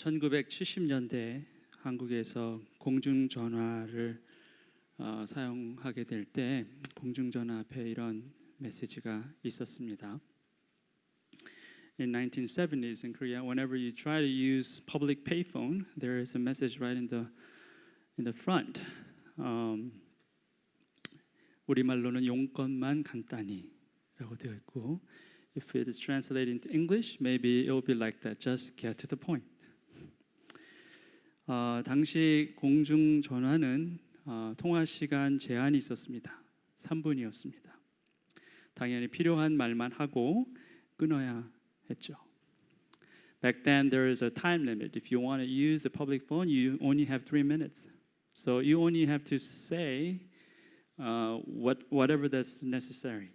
1970년대 한국에서 공중전화를 사용하게 될 때 공중전화 앞에 이런 메시지가 있었습니다. In 1970s in Korea, whenever you try to use public payphone, there is a message right in the front. 우리말로는 용건만 간단히라고 되어 있고, if it is translated into English, maybe it will be like that. Just get to the point. 당시 공중전화는 통화 시간 제한이 있었습니다. 3분이었습니다. 당연히 필요한 말만 하고 끊어야 했죠. Back then there is a time limit. If you want to use the public phone, you only have 3 minutes. So you only have to say whatever that's necessary.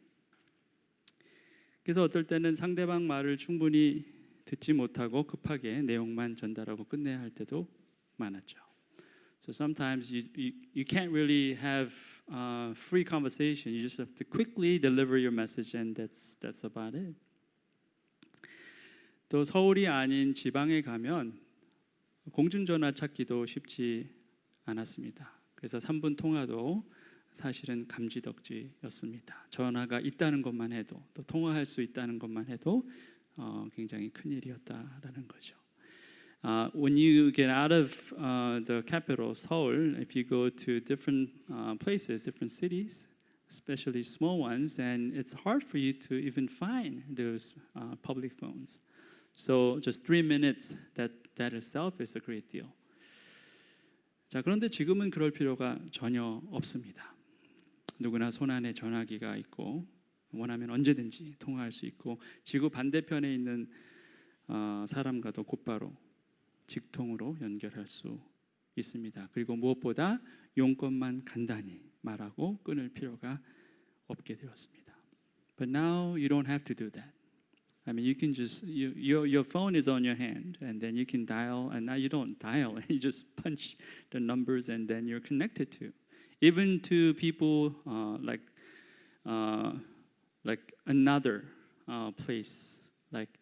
그래서 어떨 때는 상대방 말을 충분히 듣지 못하고 급하게 내용만 전달하고 끝내야 할 때도 많았죠. So sometimes you can't really have free conversation. You just have to quickly deliver your message, and that's about it. 또 서울이 아닌 지방에 가면 공중전화 찾기도 쉽지 않았습니다. 그래서 3분 통화도 사실은 감지덕지였습니다. 전화가 있다는 것만 해도, 또 통화할 수 있다는 것만 해도 굉장히 큰일이었다라는 거죠. When you get out of the capital, Seoul, if you go to different places, different cities, especially small ones, then it's hard for you to even find those public phones. So just 3 minutes, that itself is a great deal. 자, 그런데 지금은 그럴 필요가 전혀 없습니다. 누구나 손안에 전화기가 있고 원하면 언제든지 통화할 수 있고 지구 반대편에 있는 사람과도 곧바로 직통으로 연결할 수 있습니다. 그리고 무엇보다 용건만 간단히 말하고 끊을 필요가 없게 되었습니다. But now you don't have to do that. I mean, you can just your phone is on your hand, and then you can dial. And now you don't dial; you just punch the numbers, and then you're connected to. Even to people like another place, like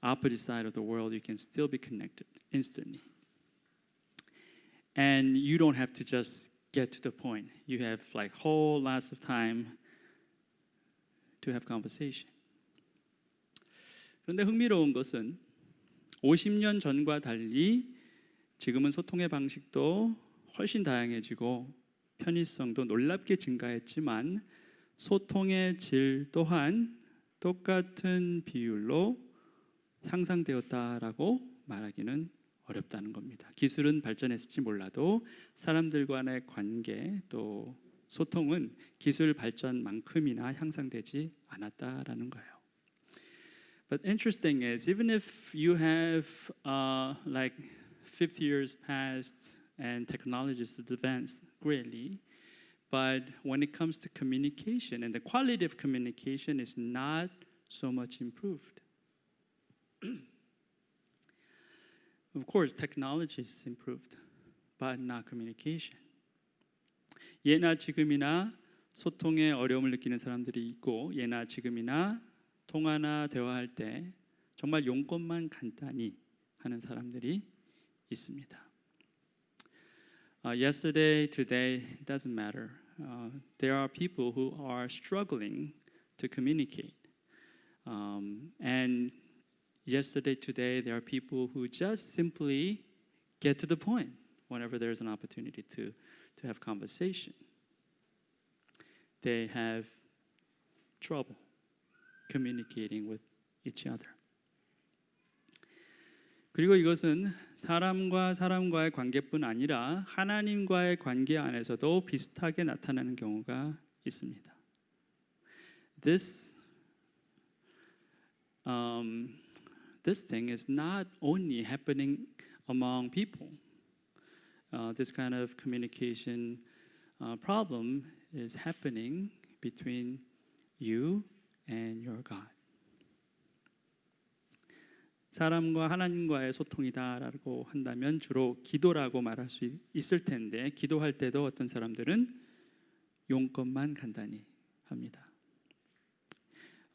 opposite side of the world, you can still be connected instantly. And you don't have to just get to the point. You have like whole lots of time to have conversation. 그런데 흥미로운 것은 50년 전과 달리 지금은 소통의 방식도 훨씬 다양해지고 편의성도 놀랍게 증가했지만 소통의 질 또한 똑같은 비율로 향상되었다라고 말하기는 어렵다는 겁니다. 기술은 발전했을지 몰라도 사람들 간의 관계 또 소통은 기술 발전만큼이나 향상되지 않았다라는 거예요. But interesting is, even if you have like 50 years passed and technology has advanced greatly, but when it comes to communication and the quality of communication is not so much improved. Of course, technology is improved, but not communication. 예나 지금이나 소통에 어려움을 느끼는 사람들이 있고 예나 지금이나 통화나 대화할 때 정말 용건만 간단히 하는 사람들이 있습니다. Yesterday, today, it doesn't matter. There are people who are struggling to communicate. And yesterday, today, there are people who just simply get to the point whenever there's an opportunity to have conversation. They have trouble communicating with each other. 그리고 이것은 사람과 사람과의 관계뿐 아니라 하나님과의 관계 안에서도 비슷하게 나타나는 경우가 있습니다. This thing is not only happening among people. This kind of communication problem is happening between you and your God. 사람과 하나님과의 소통이다라고 한다면 주로 기도라고 말할 수 있을 텐데 기도할 때도 어떤 사람들은 용건만 간단히 합니다.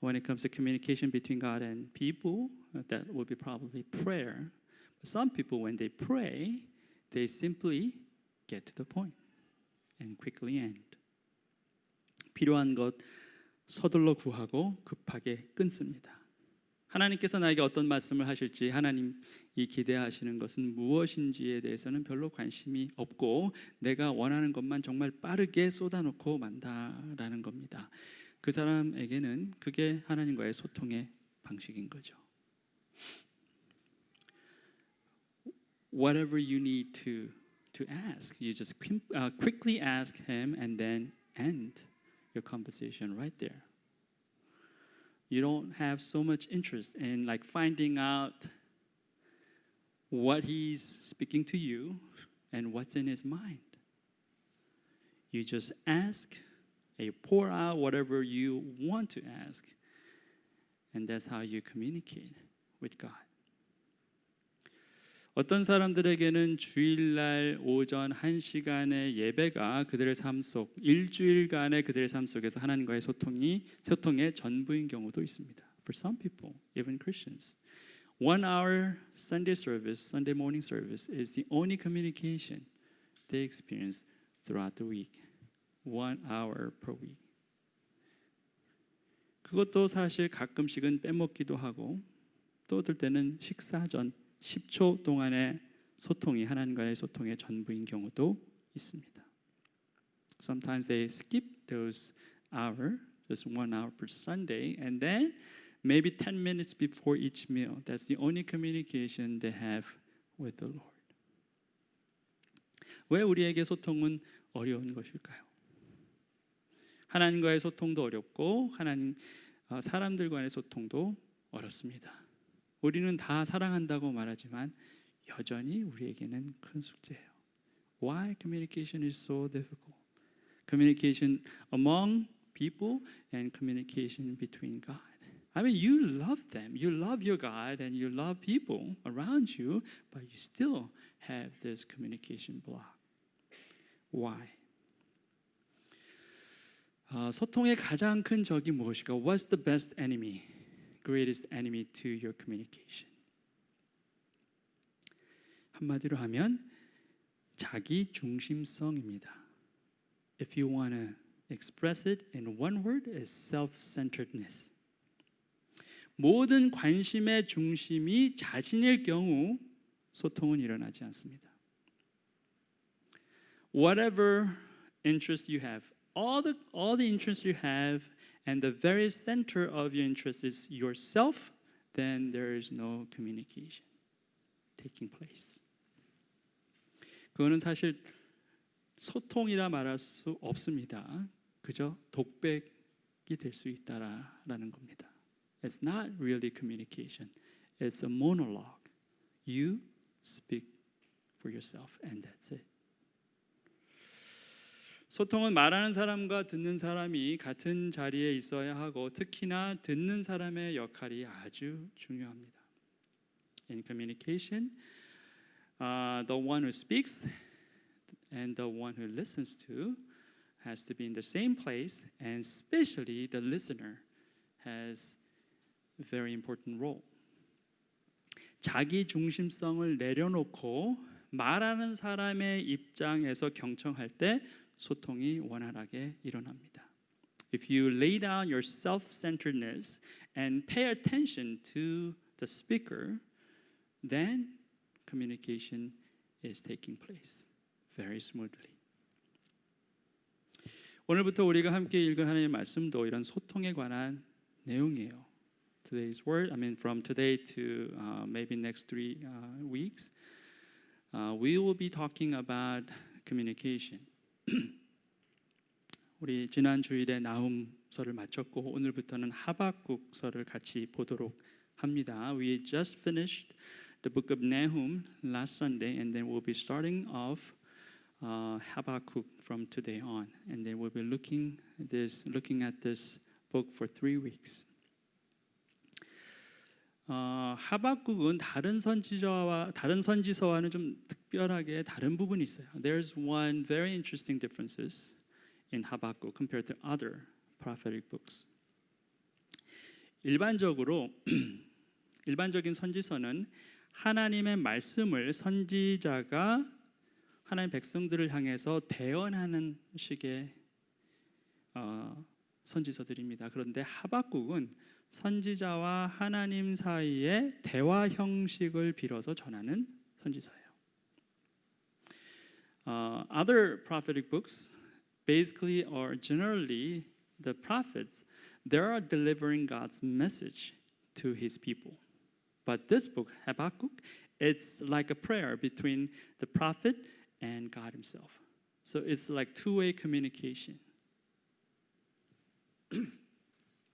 When it comes to communication between God and people, that would be probably prayer. Some people, when they pray, they simply get to the point and quickly end. 필요한 것 서둘러 구하고 급하게 끊습니다. 하나님께서 나에게 어떤 말씀을 하실지 하나님이 기대하시는 것은 무엇인지에 대해서는 별로 관심이 없고 내가 원하는 것만 정말 빠르게 쏟아놓고 만다라는 겁니다. 그 사람에게는 그게 하나님과의 소통의 방식인 거죠. Whatever you need to ask, you just quickly ask him and then end your conversation right there. You don't have so much interest in like finding out what he's speaking to you and what's in his mind. You just ask, and you pour out whatever you want to ask, and that's how you communicate with God. 어떤 사람들에게는 주일날 오전 1시간의 예배가 그들의 삶 속, 일주일간의 그들의 삶 속에서 하나님과의 소통의 전부인 경우도 있습니다. For some people, even Christians, 1 hour Sunday service, Sunday morning service is the only communication they experience throughout the week. 1 hour per week. 그것도 사실 가끔씩은 빼먹기도 하고 또 어떨 때는 식사 전 10초 동안의 소통이 하나님과의 소통의 전부인 경우도 있습니다. Sometimes they skip those hour, just 1 hour per Sunday, and then maybe 10 minutes before each meal. That's the only communication they have with the Lord. 왜 우리에게 소통은 어려운 것일까요? 하나님과의 소통도 어렵고 사람들 간의 소통도 어렵습니다. 우리는 다 사랑한다고 말하지만 여전히 우리에게는 큰 숙제예요. Why communication is so difficult? Communication among people and communication between God. I mean, you love them. You love your God and you love people around you, but you still have this communication block. Why? 소통의 가장 큰 적이 무엇일까? What's the best enemy? Greatest enemy to your communication. 한마디로 하면 자기 중심성입니다. If you want to express it in one word, it's self-centeredness. 모든 관심의 중심이 자신일 경우 소통은 일어나지 않습니다. Whatever interest you have, all the interest you have, and the very center of your interest is yourself, then there is no communication taking place. 그거는 사실 소통이라 말할 수 없습니다. 그저 독백이 될 수 있다라는 겁니다. It's not really communication. It's a monologue. You speak for yourself and that's it. 소통은 말하는 사람과 듣는 사람이 같은 자리에 있어야 하고 특히나 듣는 사람의 역할이 아주 중요합니다. In communication, the one who speaks and the one who listens to has to be in the same place, and especially the listener has a very important role. 자기 중심성을 내려놓고 말하는 사람의 입장에서 경청할 때 소통이 원활하게 일어납니다. If you lay down your self-centeredness and pay attention to the speaker, then communication is taking place very smoothly. 오늘부터 우리가 함께 읽은 하나님의 말씀도 이런 소통에 관한 내용이에요. Today's word, from today to maybe next 3 weeks, we will be talking about communication. 우리 지난 주일에 나훔서를 마쳤고 오늘부터는 하박국서를 같이 보도록 합니다. We just finished the book of Nahum last Sunday, and then we'll be starting off Habakkuk from today on, and then we'll be looking at this book for 3 weeks. 하박국은 다른 선지서와는 좀 특별하게 다른 부분이 있어요. There's one very interesting differences in Habakkuk compared to other prophetic books. 일반적인 선지서는 하나님의 말씀을 선지자가 하나님 백성들을 향해서 대언하는 식의 선지서들입니다. 그런데 하박국은 선지자와 하나님 사이의 대화 형식을 빌어서 전하는 선지서예요. Other prophetic books, basically or generally, the prophets, they are delivering God's message to His people. But this book, Habakkuk, it's like a prayer between the prophet and God Himself. So it's like two-way communication.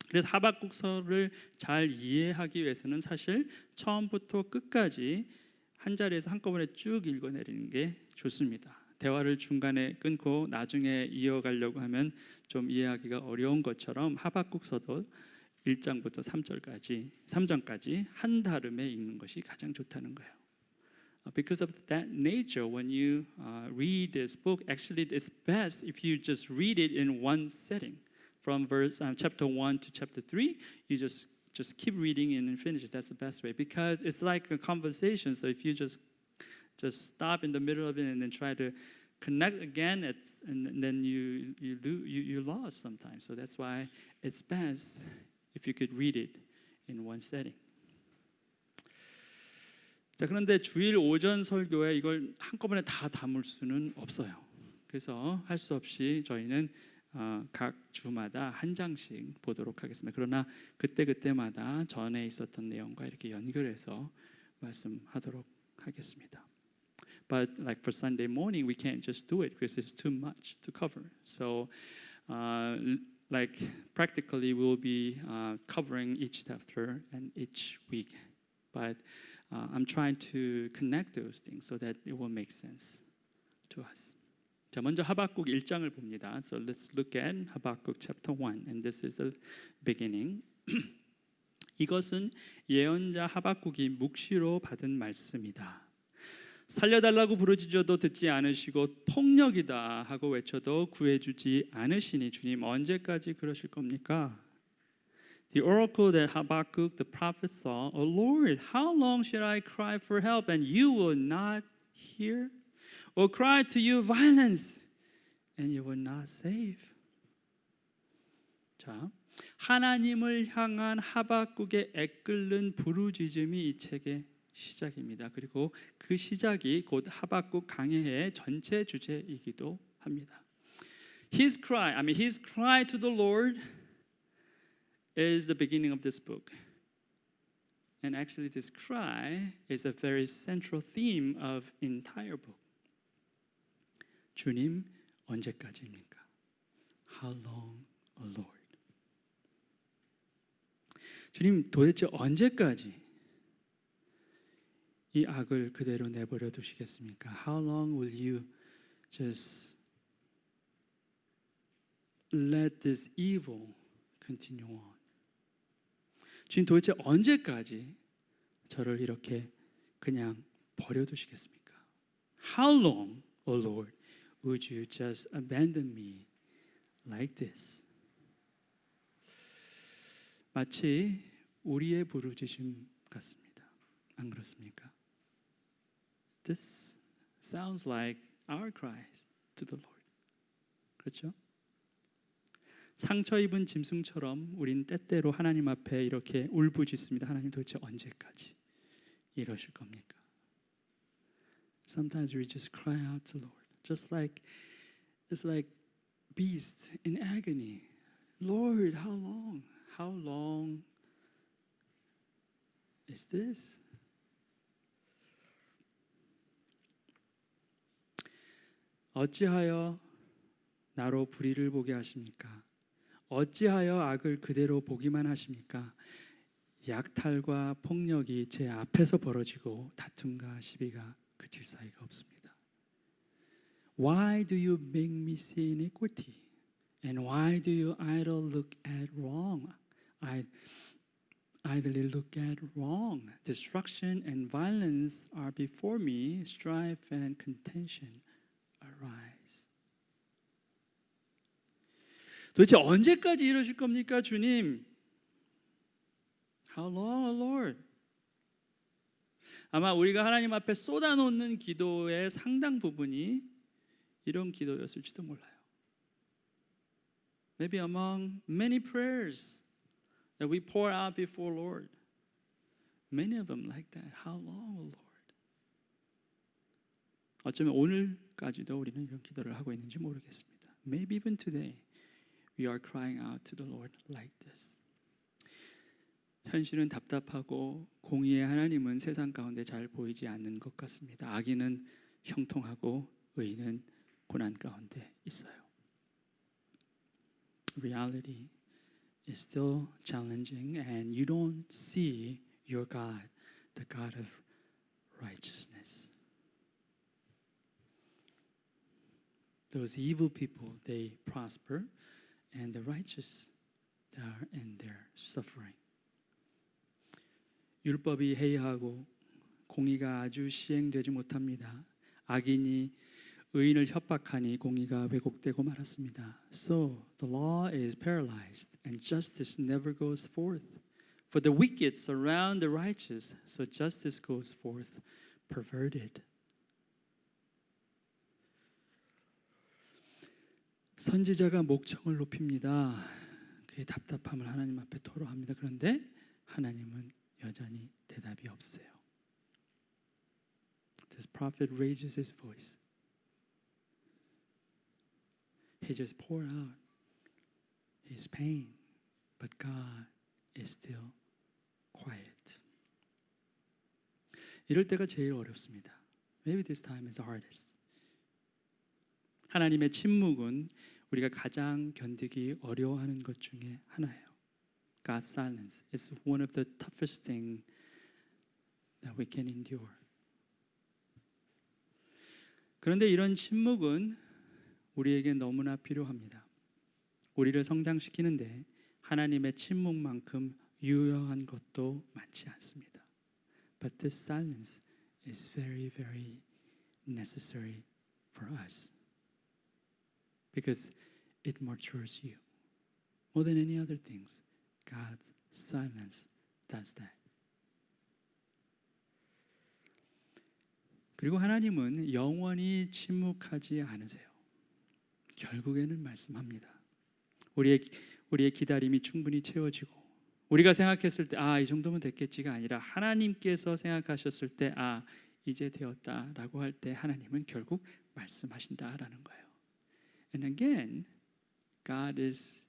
그래서 하박국서를 잘 이해하기 위해서는 사실 처음부터 끝까지 한 자리에서 한꺼번에 쭉 읽어내리는 게 좋습니다. 대화를 중간에 끊고 나중에 이어가려고 하면 좀 이해하기가 어려운 것처럼 하박국서도 1장부터 3장까지 한 다름에 읽는 것이 가장 좋다는 거예요. Because of that nature, when you read this book, actually it's best if you just read it in one setting. From chapter 1 to chapter 3, you just keep reading and finish it. That's the best way, because it's like a conversation. So if you just stop in the middle of it and then try to connect again, and then you lost sometimes. So that's why it's best if you could read it in one setting. 자, 그런데 주일 오전 설교에 이걸 한꺼번에 다 담을 수는 없어요. 그래서 할 수 없이 저희는 각 주마다 한 장씩 보도록 하겠습니다. 그러나 그때마다 전에 있었던 내용과 이렇게 연결해서 말씀하도록 하겠습니다. But like for Sunday morning, we can't just do it because it's too much to cover. So like practically we'll be covering each chapter and each week. But I'm trying to connect those things so that it will make sense to us. 자, 먼저 하박국 1장을 봅니다. So let's look at Habakkuk chapter 1, and this is the beginning. 이것은 예언자 하박국이 묵시로 받은 말씀이다. 살려달라고 부르짖어도 듣지 않으시고 폭력이다 하고 외쳐도 구해주지 않으시니 주님 언제까지 그러실 겁니까? The oracle that Habakkuk the prophet saw, O Lord, how long should I cry for help and you will not hear? Or cry to you violence and you will not save? 자, 하나님을 향한 하박국의 애끓는 부르짖음이 이 책의 시작입니다. 그리고 그 시작이 곧 하박국 강해의 전체 주제이기도 합니다. His cry to the Lord is the beginning of this book. And actually this cry is a very central theme of entire book. 주님 언제까지입니까? How long, O Lord? 주님 도대체 언제까지 이 악을 그대로 내버려 두시겠습니까? How long will you just let this evil continue on? 주님 도대체 언제까지 저를 이렇게 그냥 버려두시겠습니까? How long, O Lord, would you just abandon me like this? 마치 우리의 부르짖음 같습니다. 안 그렇습니까? This sounds like our cries to the Lord. 그렇죠? 상처 입은 짐승처럼 우린 때때로 하나님 앞에 이렇게 울부짖습니다. 하나님 도대체 언제까지 이러실 겁니까? Sometimes we just cry out to Lord, just like beasts in agony. Lord, how long? How long is this? 어찌하여 나로 불의를 보게 하십니까? 어찌하여 악을 그대로 보기만 하십니까? 약탈과 폭력이 제 앞에서 벌어지고 다툼과 시비가 그칠 사이가 없습니다. Why do you make me see iniquity? And why do you idly look at wrong? Idly look at wrong. Destruction and violence are before me. Strife and contention arise. 도대체 언제까지 이러실 겁니까, 주님? How long, O Lord? 아마 우리가 하나님 앞에 쏟아놓는 기도의 상당 부분이 이런 기도였을지도 몰라요. Maybe among many prayers that we pour out before Lord, many of them like that. How long, Lord? 어쩌면 오늘까지도 우리는 이런 기도를 하고 있는지 모르겠습니다. Maybe even today we are crying out to the Lord like this. 현실은 답답하고 공의의 하나님은 세상 가운데 잘 보이지 않는 것 같습니다. 악인은 형통하고 의인은 고난 가운데 있어요. Reality is still challenging and you don't see your God, the God of righteousness. Those evil people, they prosper, and the righteous, they are in their suffering. 율법이 해이하고 공의가 아주 시행되지 못합니다. 악인이 의인을 협박하니 공의가 왜곡되고 말았습니다. So the law is paralyzed and justice never goes forth. For the wicked surround the righteous, so justice goes forth perverted. 선지자가 목청을 높입니다. 그의 답답함을 하나님 앞에 토로합니다. 그런데 하나님은 여전히 대답이 없으세요. This prophet raises his voice. He just poured out his pain, but God is still quiet. 이럴 때가 제일 어렵습니다. Maybe this time is the hardest. 하나님의 침묵은 우리가 가장 견디기 어려워하는 것 중에 하나예요. God's silence is one of the toughest things that we can endure. 그런데 이런 침묵은 우리에게 너무나 필요합니다. 우리를 성장시키는데 하나님의 침묵만큼 유효한 것도 많지 않습니다. But this silence is very, very necessary for us. Because it matures you. More than any other things, God's silence does that. 그리고 하나님은 영원히 침묵하지 않으세요. 결국에는 말씀합니다. 우리의 기다림이 충분히 채워지고 우리가 생각했을 때 이 정도면 됐겠지가 아니라 하나님께서 생각하셨을 때 이제 되었다라고 할 때 하나님은 결국 말씀하신다라는 거예요. And again, God is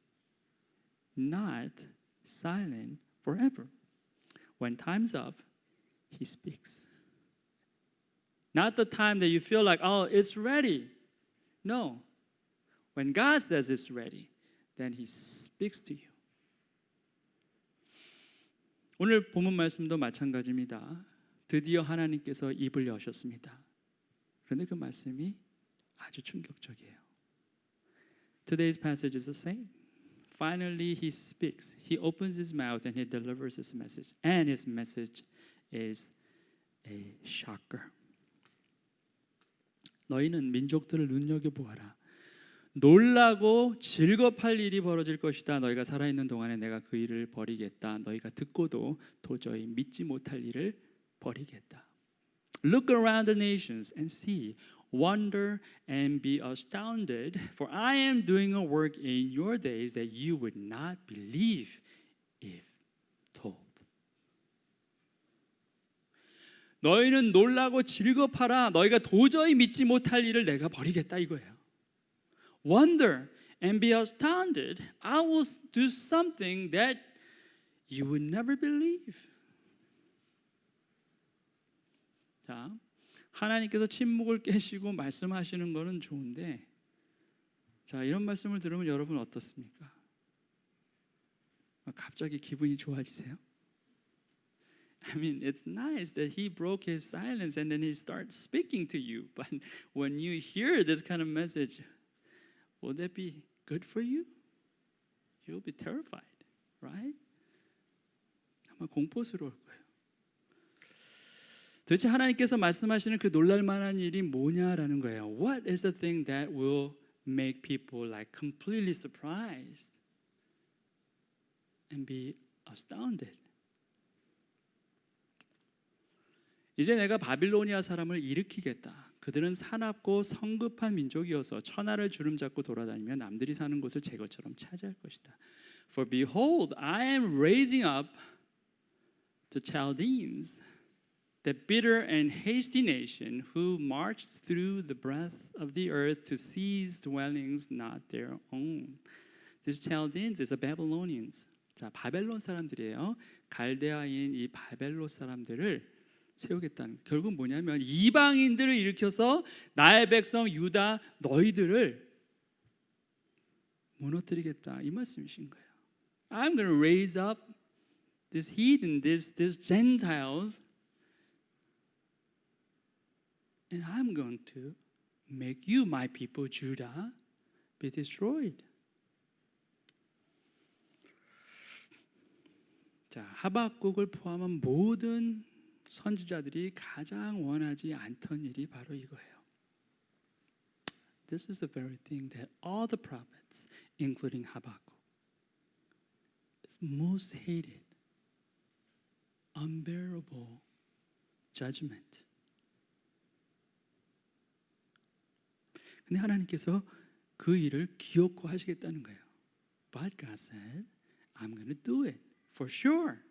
not silent forever. When time's up, He speaks. Not the time that you feel like, it's ready. No. When God says it's ready, then He speaks to you. 오늘 본문 말씀도 마찬가지입니다. 드디어 하나님께서 입을 여셨습니다. 그런데 그 말씀이 아주 충격적이에요. Today's passage is the same. Finally, He speaks. He opens His mouth and He delivers His message. And His message is a shocker. 너희는 민족들을 눈여겨보아라. 놀라고 즐겁할 일이 벌어질 것이다. 너희가 살아있는 동안에 내가 그 일을 벌이겠다. 너희가 듣고도 도저히 믿지 못할 일을 벌이겠다. Look around the nations and see. Wonder and be astounded, for I am doing a work in your days that you would not believe if told. 너희는 놀라고 즐겁하라. 너희가 도저히 믿지 못할 일을 내가 벌이겠다 이거예요. Wonder and be astounded. I will do something that you would never believe. 자, 하나님께서 침묵을 깨시고 말씀하시는 거는 좋은데, 자, 이런 말씀을 들으면 여러분 어떻습니까? 갑자기 기분이 좋아지세요? I mean, it's nice that He broke His silence and then He starts speaking to you. But when you hear this kind of message, will that be good for you? You'll be terrified, right? 아마 공포스러울 거예요. 도대체 하나님께서 말씀하시는 그 놀랄만한 일이 뭐냐라는 거예요. What is the thing that will make people like completely surprised and be astounded? 이제 내가 바빌로니아 사람을 일으키겠다. 그들은 사납고 성급한 민족이어서 천하를 주름잡고 돌아다니며 남들이 사는 곳을 제 것처럼 차지할 것이다. For behold, I am raising up the Chaldeans, that bitter and hasty nation who marched through the breadth of the earth to seize dwellings not their own. These Chaldeans is the Babylonians. 자, 바벨론 사람들이에요. 갈대아인 이 바벨론 사람들을 세우겠다는, 결국 뭐냐면 이방인들을 일으켜서 나의 백성 유다 너희들을 무너뜨리겠다 이 말씀이신 거예요. I'm going to raise up this heathen, these Gentiles, and I'm going to make you, my people, Judah, be destroyed. 자, 하박국을 포함한 모든 선지자들이 가장 원하지 않던 일이 바로 이거예요. This is the very thing that all the prophets, including Habakkuk, is most hated. Unbearable judgment. 근데 하나님께서 그 일을 기어코 하시겠다는 거예요. But God said, I'm going to do it for sure.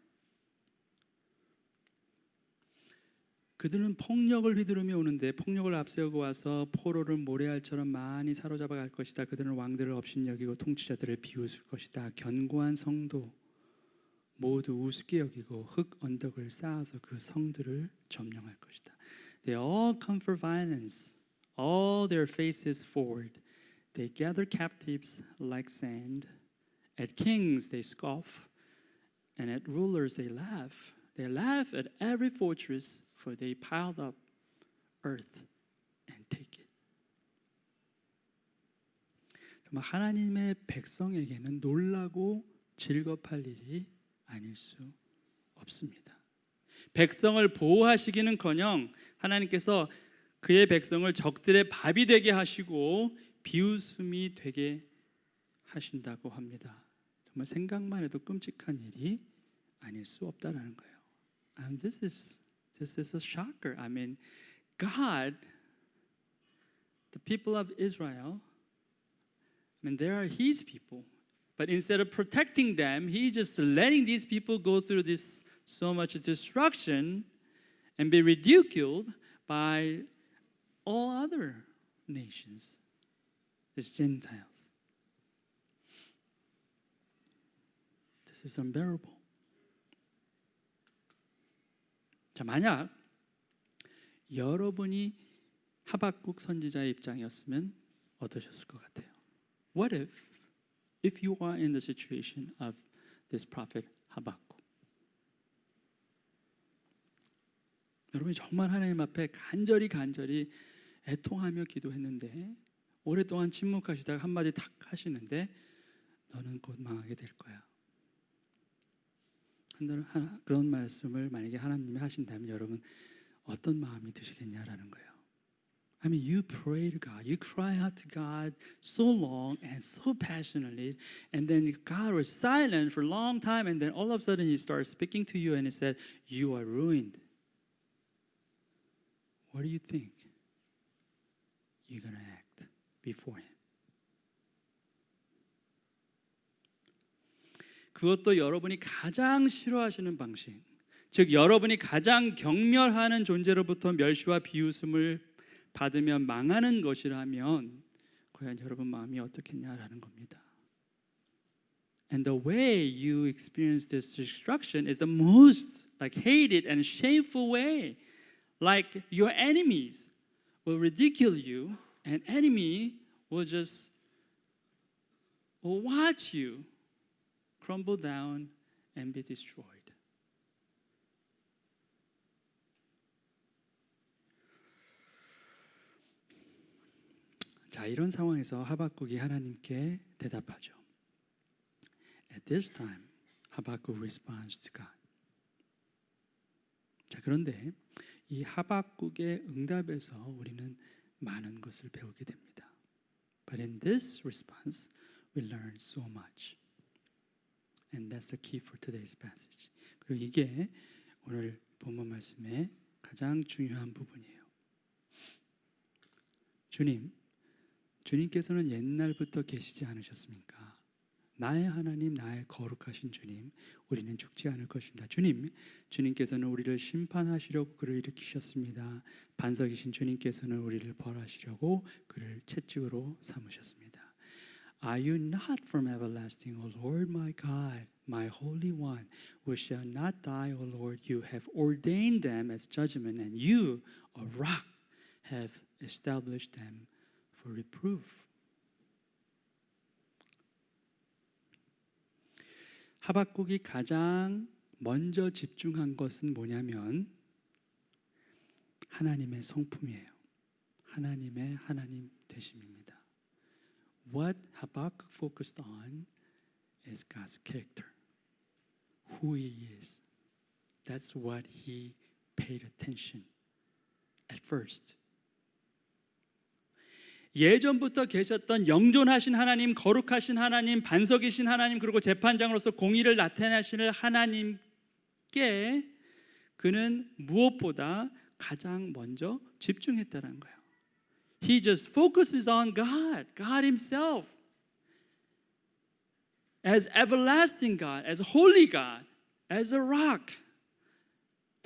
그들은 폭력을 휘두르며 오는데 폭력을 앞세우고 와서 포로를 모래알처럼 많이 사로잡아 갈 것이다. 그들은 왕들을 업신여기고 통치자들을 비웃을 것이다. 견고한 성도 모두 우습게 여기고 흙 언덕을 쌓아서 그 성들을 점령할 것이다. They all come for violence. All their faces forward. They gather captives like sand. At kings they scoff, and at rulers they laugh. They laugh at every fortress, for they piled up earth and take it. 정말 하나님의 백성에게는 놀라고 즐겁할 일이 아닐 수 없습니다. 백성을 보호하시기는커녕 하나님께서 그의 백성을 적들의 밥이 되게 하시고 비웃음이 되게 하신다고 합니다. 정말 생각만 해도 끔찍한 일이 아닐 수 없다라는 거예요. And this is a shocker. I mean, God, the people of Israel, I mean, they are His people. But instead of protecting them, He just letting these people go through this so much destruction and be ridiculed by all other nations, these Gentiles. This is unbearable. 자, 만약 여러분이 하박국 선지자의 입장이었으면 어떠셨을 것 같아요? What if you are in the situation of this prophet Habakkuk? 여러분이 정말 하나님 앞에 간절히 애통하며 기도했는데 오랫동안 침묵하시다가 한마디 탁 하시는데 너는 곧 망하게 될 거야. 그런 말씀을 만약에 하나님이 하신다면 여러분 어떤 마음이 드시겠냐라는 거예요. I mean, you pray to God, you cry out to God so long and so passionately, and then God was silent for a long time, and then all of a sudden He started speaking to you, and He said, "You are ruined." What do you think you're going to act before Him? 그것도 여러분이 가장 싫어하시는 방식, 즉 여러분이 가장 경멸하는 존재로부터 멸시와 비웃음을 받으며 망하는 것이라면 과연 여러분 마음이 어떻겠냐라는 겁니다. And the way you experience this destruction is the most like hated and shameful way. Like your enemies will ridicule you, and enemy will just watch you crumble down and be destroyed. 자, 이런 상황에서 하박국이 하나님께 대답하죠. At this time, Habakkuk responds to God. 자, 그런데 이 하박국의 응답에서 우리는 많은 것을 배우게 됩니다. But in this response, we learn so much. And that's the key for today's passage. 그리고 이게 오늘 본문 말씀의 가장 중요한 부분이에요. 주님께서는 옛날부터 계시지 않으셨습니까? 나의 하나님, 나의 거룩하신 주님, 우리는 죽지 않을 것입니다. 주님께서는 우리를 심판하시려고 그를 일으키셨습니다. 반석이신 주님께서는 우리를 벌하시려고 그를 채찍으로 삼으셨습니다. Are you not from everlasting, O Lord my God, my Holy One, who shall not die, O Lord? You have ordained them as judgment, and you, a rock, have established them for reproof. 하박국이 가장 먼저 집중한 것은 뭐냐면 하나님의 성품이에요. 하나님의 하나님 되심입니다. What Habakkuk focused on is God's character, who He is. That's what he paid attention at first. 예전부터 계셨던 영존하신 하나님, 거룩하신 하나님, 반석이신 하나님, 그리고 재판장으로서 공의를 나타내시는 하나님께 그는 무엇보다 가장 먼저 집중했다는 거예요. He just focuses on God, God Himself, as everlasting God, as holy God, as a rock,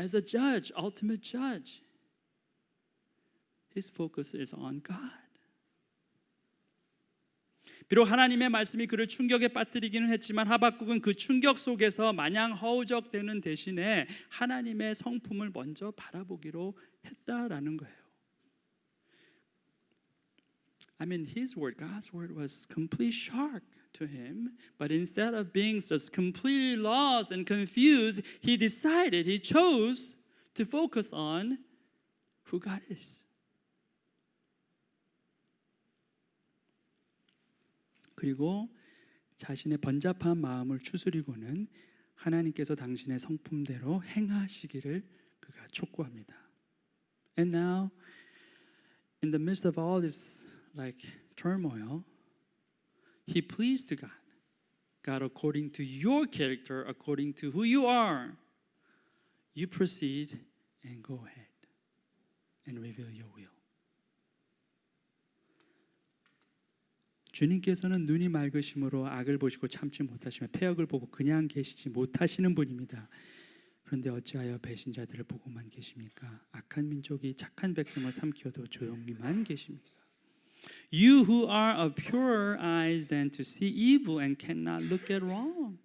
as a judge, ultimate judge. His focus is on God. 비록 하나님의 말씀이 그를 충격에 빠뜨리기는 했지만 하박국은 그 충격 속에서 마냥 허우적대는 대신에 하나님의 성품을 먼저 바라보기로 했다라는 거예요. I mean, his word, God's word was complete shock to him. But instead of being just completely lost and confused, he chose to focus on who God is. 그리고 자신의 번잡한 마음을 추스리고는 하나님께서 당신의 성품대로 행하시기를 그가 촉구합니다. And now, in the midst of all this turmoil, he pleased to God. God, according to your character, according to who you are, you proceed and go ahead and reveal your will. 주님께서는 눈이 맑으심으로 악을 보시고 참지 못하시며 패역을 보고 그냥 계시지 못하시는 분입니다. 그런데 어찌하여 배신자들을 보고만 계십니까? 악한 민족이 착한 백성을 삼켜도 조용히만 계십니까? You who are of purer eyes than to see evil and cannot look at wrong.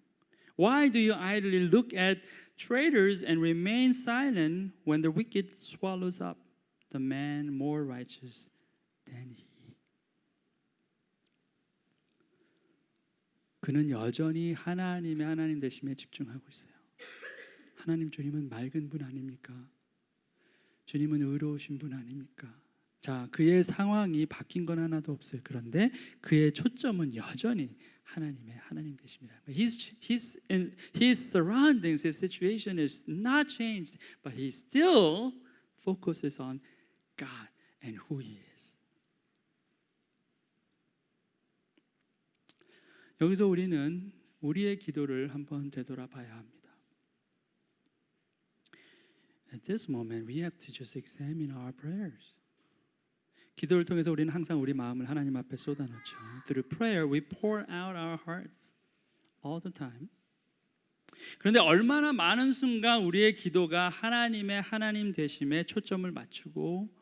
Why do you idly look at traitors and remain silent when the wicked swallows up the man more righteous than he? 그는 여전히 하나님의 하나님 되심에 집중하고 있어요. 하나님 주님은 맑은 분 아닙니까? 주님은 의로우신 분 아닙니까? 자, 그의 상황이 바뀐 건 하나도 없어요. 그런데 그의 초점은 여전히 하나님의 하나님 되십니다. His surroundings, his situation is not changed, but he still focuses on God and who He is. 여기서 우리는 우리의 기도를 한번 되돌아봐야 합니다. At this moment, we have to just examine our prayers. 기도를 통해서 우리는 항상 우리 마음을 하나님 앞에 쏟아놓죠. Through prayer, we pour out our hearts all the time. 그런데 얼마나 많은 순간 우리의 기도가 하나님의 하나님 되심에 초점을 맞추고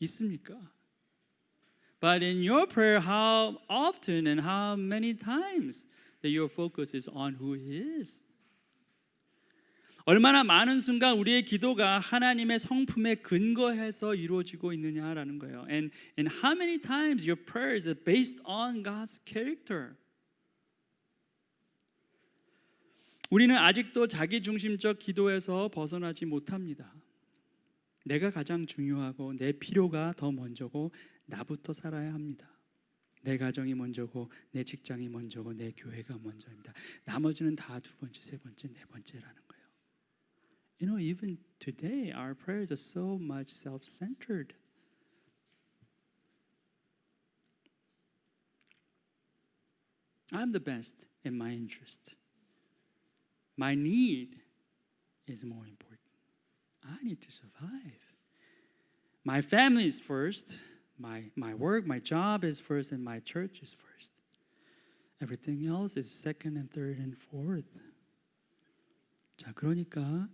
있습니까? But in your prayer, how often and how many times that your focus is on who He is? 얼마나 많은 순간 우리의 기도가 하나님의 성품에 근거해서 이루어지고 있느냐라는 거예요. And how many times your prayer is based on God's character? 우리는 아직도 자기중심적 기도에서 벗어나지 못합니다. 내가 가장 중요하고 내 필요가 더 먼저고 나부터 살아야 합니다. 내 가정이 먼저고 내 직장이 먼저고 내 교회가 먼저입니다. 나머지는 다 두 번째, 세 번째, 네 번째라는 거예요. You know, even today, our prayers are so much self-centered. I'm the best in my interest. My need is more important. I need to survive. My family is first. My work, my job is first, and my church is first. Everything else is second and third and fourth. 자, 그러니까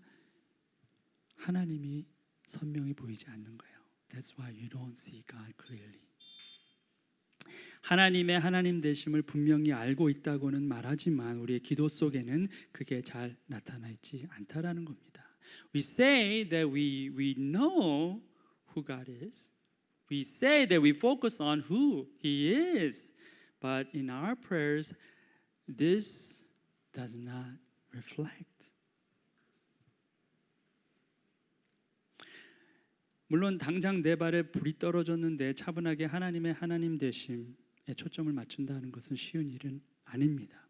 하나님이 선명히 보이지 않는 거예요. That's why you don't see God clearly. 하나님의 하나님 되심을 분명히 알고 있다고는 말하지만 우리의 기도 속에는 그게 잘 나타나 있지 않다라는 겁니다. We say that we know who God is. We say that we focus on who He is. But in our prayers, this does not reflect. 물론 당장 내 발에 불이 떨어졌는데 차분하게 하나님의 하나님 되심에 초점을 맞춘다는 것은 쉬운 일은 아닙니다.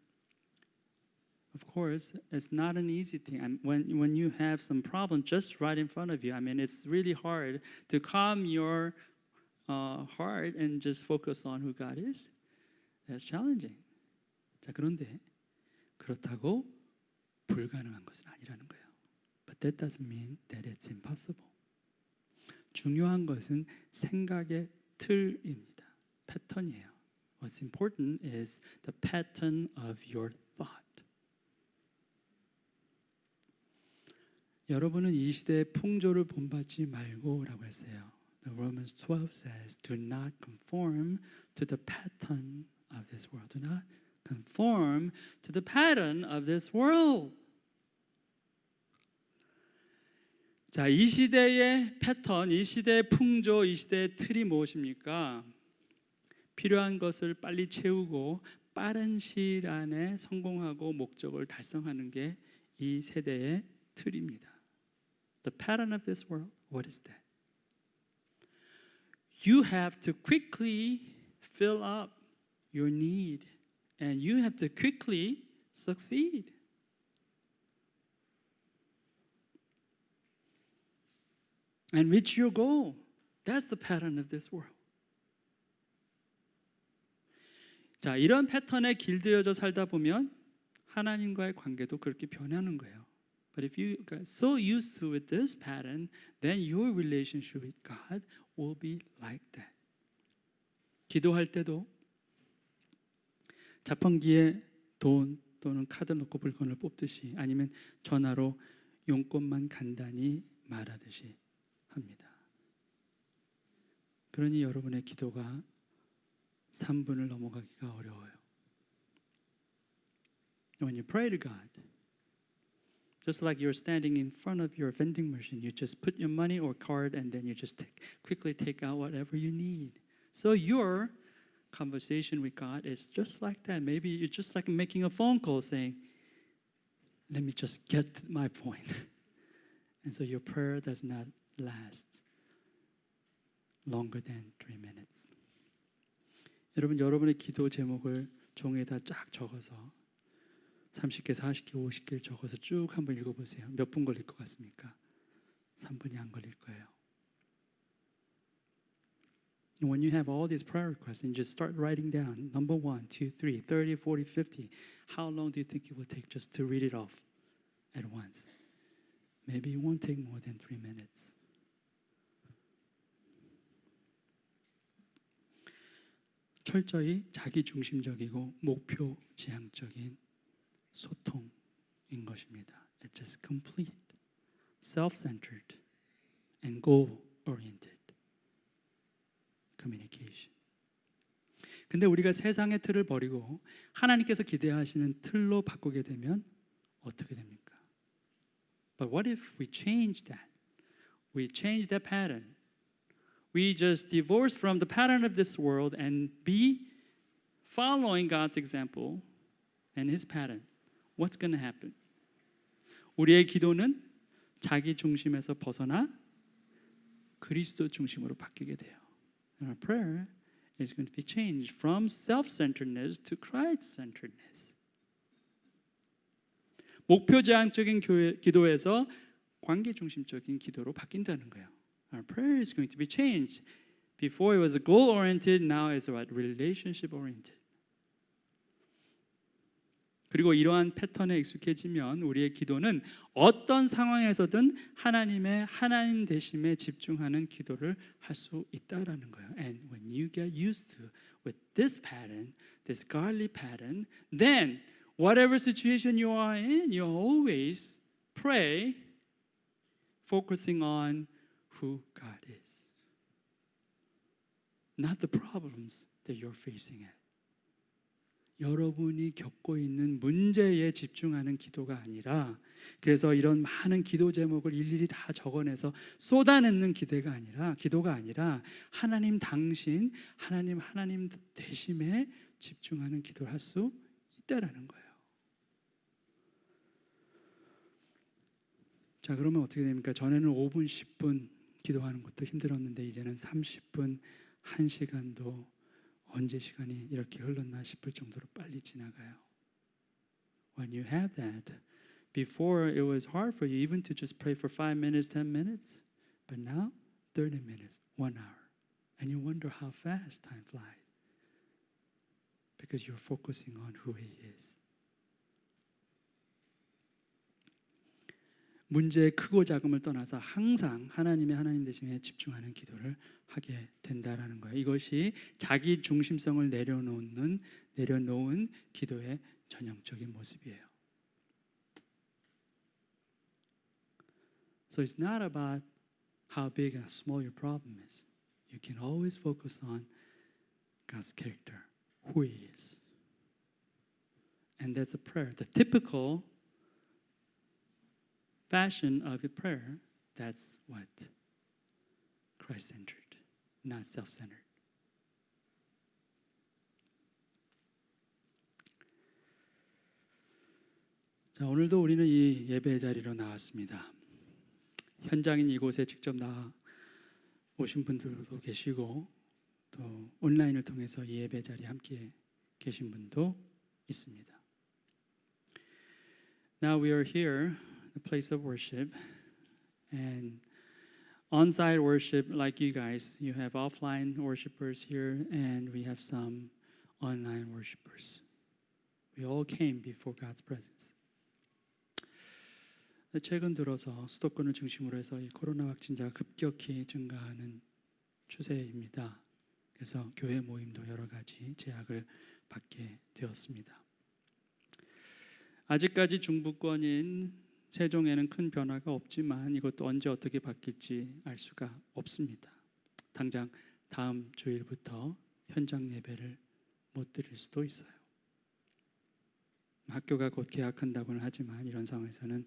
Of course, it's not an easy thing. When you have some problem just right in front of you, I mean, it's really hard to calm your heart and just focus on who God is. That's challenging. 자, 그런데 그렇다고 불가능한 것은 아니라는 거예요. But that doesn't mean that it's impossible. 중요한 것은 생각의 틀입니다. 패턴이에요. What's important is the pattern of your thought. 여러분은 이 시대의 풍조를 본받지 말고라고 했어요. The Romans 12 says, "Do not conform to the pattern of this world. Do not conform to the pattern of this world." 자, 이 시대의 패턴, 이 시대의 풍조, 이 시대의 틀이 무엇입니까? 필요한 것을 빨리 채우고 빠른 시일 안에 성공하고 목적을 달성하는 게 이 세대의 틀입니다. The pattern of this world, what is that? You have to quickly fill up your need and you have to quickly succeed. And reach your goal. That's the pattern of this world. 자, 이런 패턴에 길들여져 살다 보면 하나님과의 관계도 그렇게 변하는 거예요. But if you got so used to this pattern, then your relationship with God will be like that. 기도할 때도 자판기에 돈 또는 카드 넣고 물건을 뽑듯이 아니면 전화로 용건만 간단히 말하듯이 합니다. 그러니 여러분의 기도가 3분을 넘어가기가 어려워요. When you pray to God, just like you're standing in front of your vending machine, you just put your money or card and then you just quickly take out whatever you need. So your conversation with God is just like that. Maybe you're just like making a phone call saying, let me just get to my point. And so your prayer does not last longer than 3 minutes. 여러분, 여러분의 기도 제목을 종이에다 쫙 적어서 30개, 40개, 50개를 적어서 쭉 한번 읽어보세요. 몇 분 걸릴 것 같습니까? 3분이 안 걸릴 거예요. And when you have all these prayer requests and just start writing down number 1, 2, 3, 30, 40, 50, how long do you think it will take just to read it off at once? Maybe it won't take more than 3 minutes. 철저히 자기중심적이고 목표 지향적인 소통인 것입니다. It's just complete, self-centered, and goal-oriented communication. 근데 우리가 세상의 틀을 버리고 하나님께서 기대하시는 틀로 바꾸게 되면 어떻게 됩니까? But what if we change that? We change that pattern. We just divorce from the pattern of this world and be following God's example and His pattern. What's going to happen? 우리의 기도는 자기 중심에서 벗어나 그리스도 중심으로 바뀌게 돼요. And our prayer is going to be changed from self-centeredness to Christ-centeredness. 목표 지향적인 기도에서 관계 중심적인 기도로 바뀐다는 거예요. Our prayer is going to be changed. Before it was goal-oriented, now it's what? Relationship-oriented. 그리고 이러한 패턴에 익숙해지면 우리의 기도는 어떤 상황에서든 하나님 되심에 집중하는 기도를 할 수 있다라는 거예요. And when you get used to with this pattern, this godly pattern, then whatever situation you are in, you always pray focusing on who God is. Not the problems that you're facing at. 여러분이 겪고 있는 문제에 집중하는 기도가 아니라, 그래서 이런 많은 기도 제목을 일일이 다 적어내서 쏟아내는 기도가 아니라 하나님 당신, 하나님 되심에 집중하는 기도를 할 수 있다라는 거예요. 자, 그러면 어떻게 됩니까? 전에는 5분, 10분 기도하는 것도 힘들었는데 이제는 30분, 1시간도 언제 시간이 이렇게 흘렀나 싶을 정도로 빨리 지나가요. When you have that, before it was hard for you even to just pray for 5 minutes, 10 minutes, but now 30 minutes, 1 hour, and you wonder how fast time flies because you're focusing on who He is. 문제의 크고 작음을 떠나서 항상 하나님 되심에 집중하는 기도를 하게 된다라는 거예요. 이것이 자기 중심성을 내려놓은 기도의 전형적인 모습이에요. So it's not about how big and small your problem is. You can always focus on God's character, who He is. And that's a prayer. The typical fashion of a prayer, that's what Christ-centered, not self-centered. 자, 오늘도 우리는 이 예배 자리로 나왔습니다. 현장인 이곳에 직접 나와 오신 분들도 계시고 또 온라인을 통해서 이 예배 자리에 함께 계신 분도 있습니다. Now we are here, the place of worship, and on-site worship like you guys. You have offline worshipers here, and we have some online worshipers. We all came before God's presence. 최근 들어서 수도권을 중심으로 해서 이 코로나 확진자가 급격히 증가하는 추세입니다. 그래서 교회 모임도 여러 가지 제약을 받게 되었습니다. 아직까지 중부권인 세종에는 큰 변화가 없지만 이것도 언제 어떻게 바뀔지 알 수가 없습니다. 당장 다음 주일부터 현장 예배를 못 드릴 수도 있어요. 학교가 곧 개학한다고는 하지만 이런 상황에서는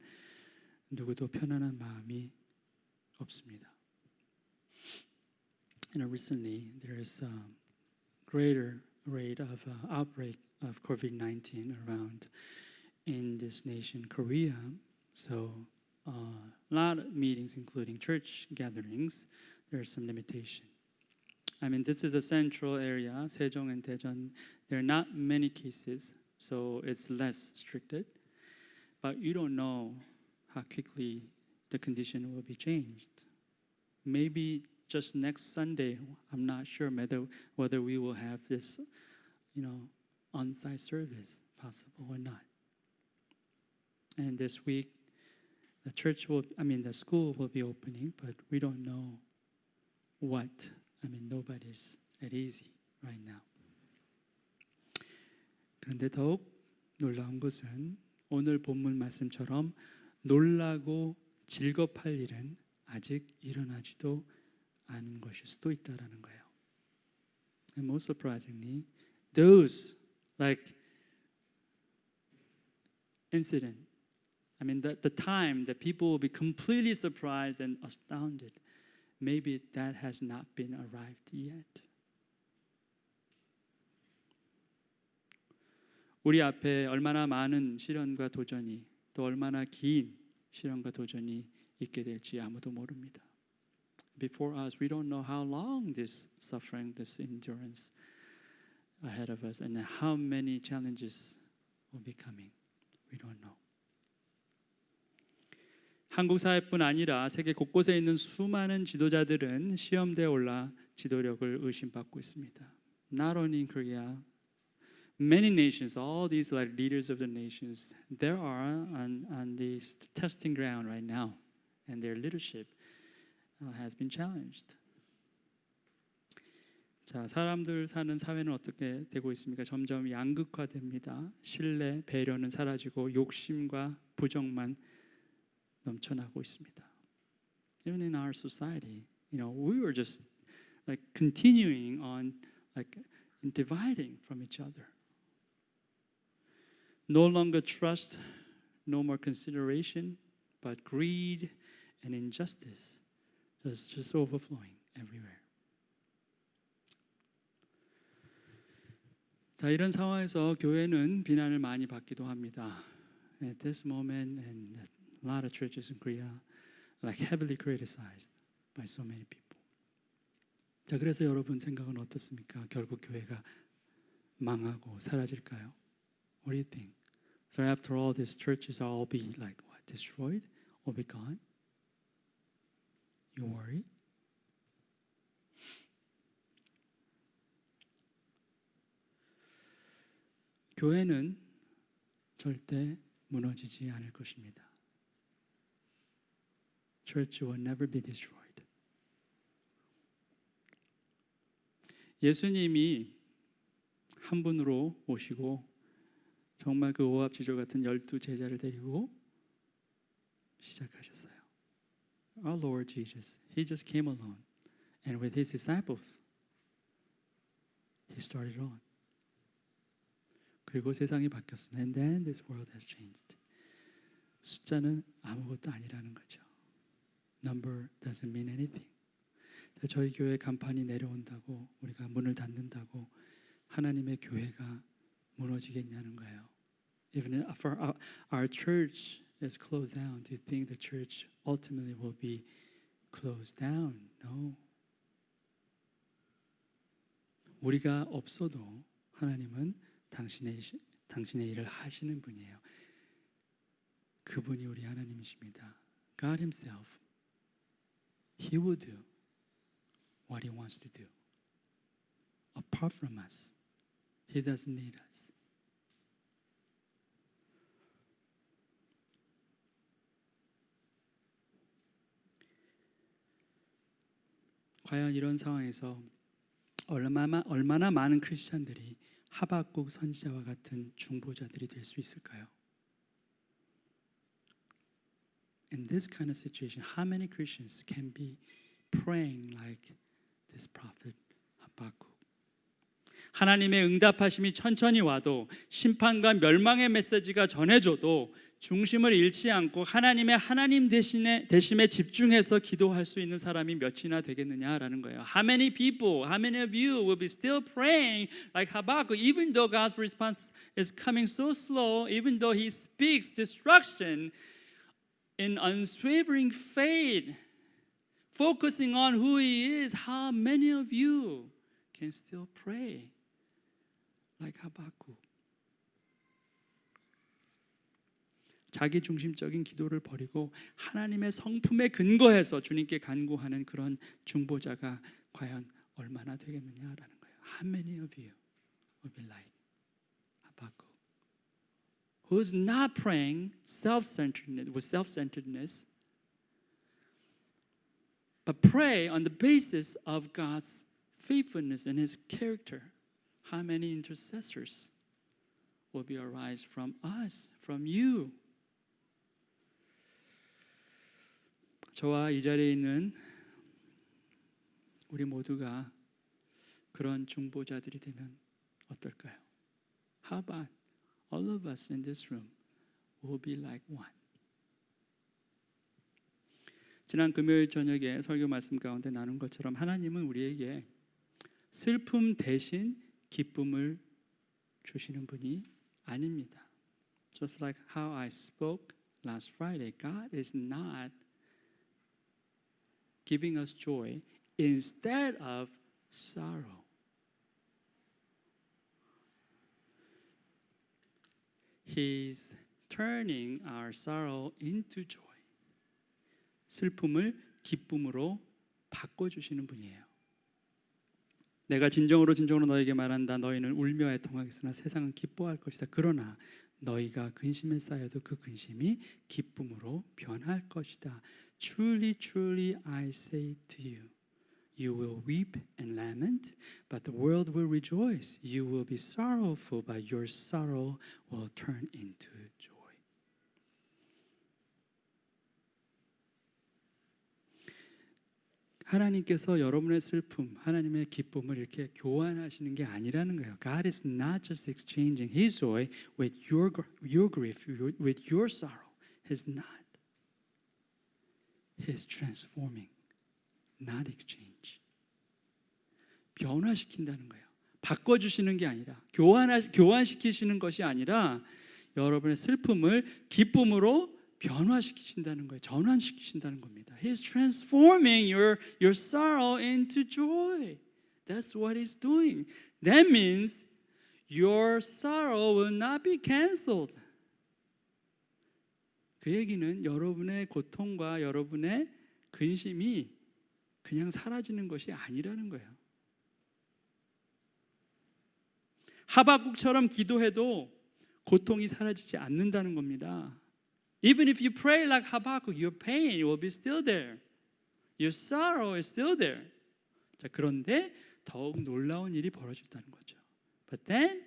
누구도 편안한 마음이 없습니다. Recently there is a greater rate of outbreak of COVID-19 around in this nation, Korea. So a lot of meetings, including church gatherings, there is some limitation. I mean, this is a central area, Sejong and Daejeon. There are not many cases, so it's less restricted. But you don't know how quickly the condition will be changed. Maybe just next Sunday, I'm not sure whether we will have this, on-site service possible or not. And this week, the school will be opening, but we don't know what. Nobody's at easy right now. 그런데 더욱 놀라운 것은 오늘 본문 말씀처럼 놀라고 질겁할 일은 아직 일어나지도 않은 것일 수도 있다라는 거예요. And most surprisingly, those incident, the time that people will be completely surprised and astounded, maybe that has not been arrived yet. 우리 앞에 얼마나 많은 시련과 도전이 또 얼마나 긴 시련과 도전이 있게 될지 아무도 모릅니다. Before us, we don't know how long this suffering, this endurance ahead of us, and how many challenges will be coming. We don't know. 한국 사회뿐 아니라 세계 곳곳에 있는 수많은 지도자들은 시험대에 올라 지도력을 의심받고 있습니다. Not only in Korea, many nations, all these like leaders of the nations, there are on this testing ground right now, and their leadership has been challenged. 자, 사람들 사는 사회는 어떻게 되고 있습니까? 점점 양극화됩니다. 신뢰, 배려는 사라지고 욕심과 부정만 넘쳐나고 있습니다. Even in our society, we were just like continuing on like dividing from each other. No longer trust, no more consideration, but greed and injustice is just overflowing everywhere. 자, 이런 상황에서 교회는 비난을 많이 받기도 합니다. At this moment, and a lot of churches in Korea like heavily criticized by so many people. 자, 그래서 여러분 생각은 어떻습니까? 결국 교회가 망하고 사라질까요? What do you think? So after all, these churches are all be like what? Destroyed or be gone? You worry? 교회는 절대 무너지지 않을 것입니다. Church will never be destroyed. 예수님이 한 분으로 오시고 정말 그 오합지졸 같은 12 제자를 데리고 시작하셨어요. Our Lord Jesus, He just came alone, and with His disciples, He started on. 그리고 세상이 바뀌었습니다. And then this world has changed. 숫자는 아무것도 아니라는 거죠. Number doesn't mean anything. 저희 교회 간판이 내려온다고 우리가 문을 닫는다고 하나님의 교회가 무너지겠냐는 거예요. Even if our church is closed down, do you think the church ultimately will be closed down? No. 우리가 없어도 하나님은 당신의 일을 하시는 분이에요. 그분이 우리 하나님이십니다. God Himself, He will do what He wants to do. Apart from us, He doesn't need us. 과연 이런 상황에서 얼마나 많은 크리스찬들이 하박국 선지자와 같은 중보자들이 될 수 있을까요? In this kind of situation, how many Christians can be praying like this prophet Habakkuk? 하나님의 응답하심이 천천히 와도 심판과 멸망의 메시지가 전해져도 중심을 잃지 않고 하나님의 하나님 되심에 집중해서 기도할 수 있는 사람이 몇이나 되겠느냐라는 거예요. How many people, how many of you will be still praying like Habakkuk, even though God's response is coming so slow, even though He speaks destruction, in unswavering faith, focusing on who He is, how many of you can still pray like Habakkuk? 자기 중심적인 기도를 버리고 하나님의 성품에 근거해서 주님께 간구하는 그런 중보자가 과연 얼마나 되겠느냐라는 거예요. How many of you will be like Habakkuk, who is not praying with self-centeredness, but pray on the basis of God's faithfulness and His character? How many intercessors will be arise from us, from you? 저와 이 자리에 있는 우리 모두가 그런 중보자들이 되면 어떨까요? How about all of us in this room will be like one? 지난 금요일 저녁에 설교 말씀 가운데 나눈 것처럼 하나님은 우리에게 슬픔 대신 기쁨을 주시는 분이 아닙니다. Just like how I spoke last Friday, God is not giving us joy instead of sorrow. He's turning our sorrow into joy. 슬픔을 기쁨으로 바꿔주시는 분이에요. 내가 진정으로 너에게 말한다. 너희는 울며 애통하겠으나 세상은 기뻐할 것이다. 그러나 너희가 근심에 쌓여도 그 근심이 기쁨으로 변할 것이다. Truly, truly, I say to you, you will weep and lament, but the world will rejoice. You will be sorrowful, but your sorrow will turn into joy. 하나님께서 여러분의 슬픔, 하나님의 기쁨을 이렇게 교환하시는 게 아니라는 거예요. God is not just exchanging His joy with your grief, with your sorrow. He's not. He's transforming, not exchange. 변화시킨다는 거예요. 바꿔주시는 게 아니라 교환시키시는 것이 아니라 여러분의 슬픔을 기쁨으로 변화시키신다는 거예요. 전환시키신다는 겁니다. He's transforming your sorrow into joy. That's what He's doing. That means your sorrow will not be canceled. 그 얘기는 여러분의 고통과 여러분의 근심이 그냥 사라지는 것이 아니라는 거예요. 하박국처럼 기도해도 고통이 사라지지 않는다는 겁니다. Even if you pray like Habakkuk, your pain will be still there. Your sorrow is still there. 자, 그런데 더욱 놀라운 일이 벌어진다는 거죠. But then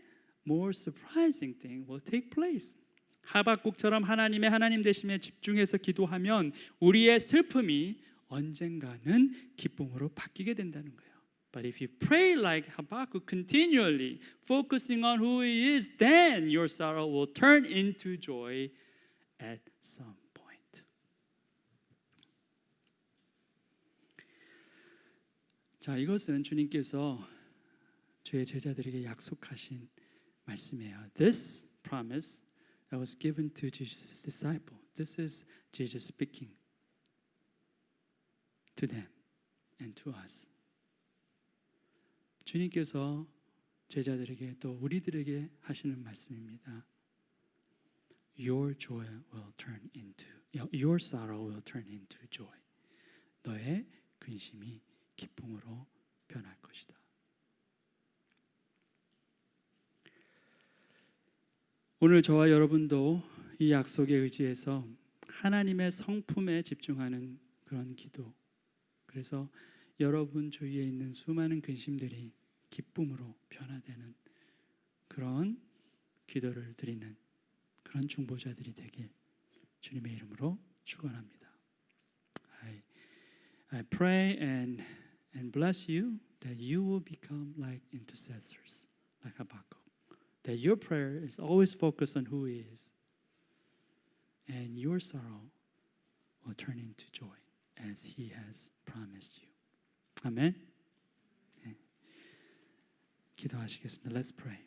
more surprising thing will take place. 하박국처럼 하나님의 하나님 되심에 집중해서 기도하면 우리의 슬픔이 언젠가는 기쁨으로 바뀌게 된다는 거예요. But if you pray like Habakkuk continually, focusing on who He is, then your sorrow will turn into joy at some point. 자, 이것은 주님께서 주의 제자들에게 약속하신 말씀이에요. This promise that was given to Jesus' disciple. This is Jesus speaking to them and to us. 주님께서 제자들에게 또 우리들에게 하시는 말씀입니다. Your sorrow will turn into joy. 너의 근심이 기쁨으로 변할 것이다. 오늘 저와 여러분도 이 약속에 의지해서 하나님의 성품에 집중하는 그런 기도. 그래서 여러분 주위에 있는 수많은 근심들이 기쁨으로 변화되는 그런 기도를 드리는 그런 중보자들이 되길 주님의 이름으로 축원합니다. I pray and bless you that you will become like intercessors, like Habakkuk. That your prayer is always focused on who He is, and your sorrow will turn into joy as He has promised you. 아멘. 네. 기도하시겠습니다. Let's pray.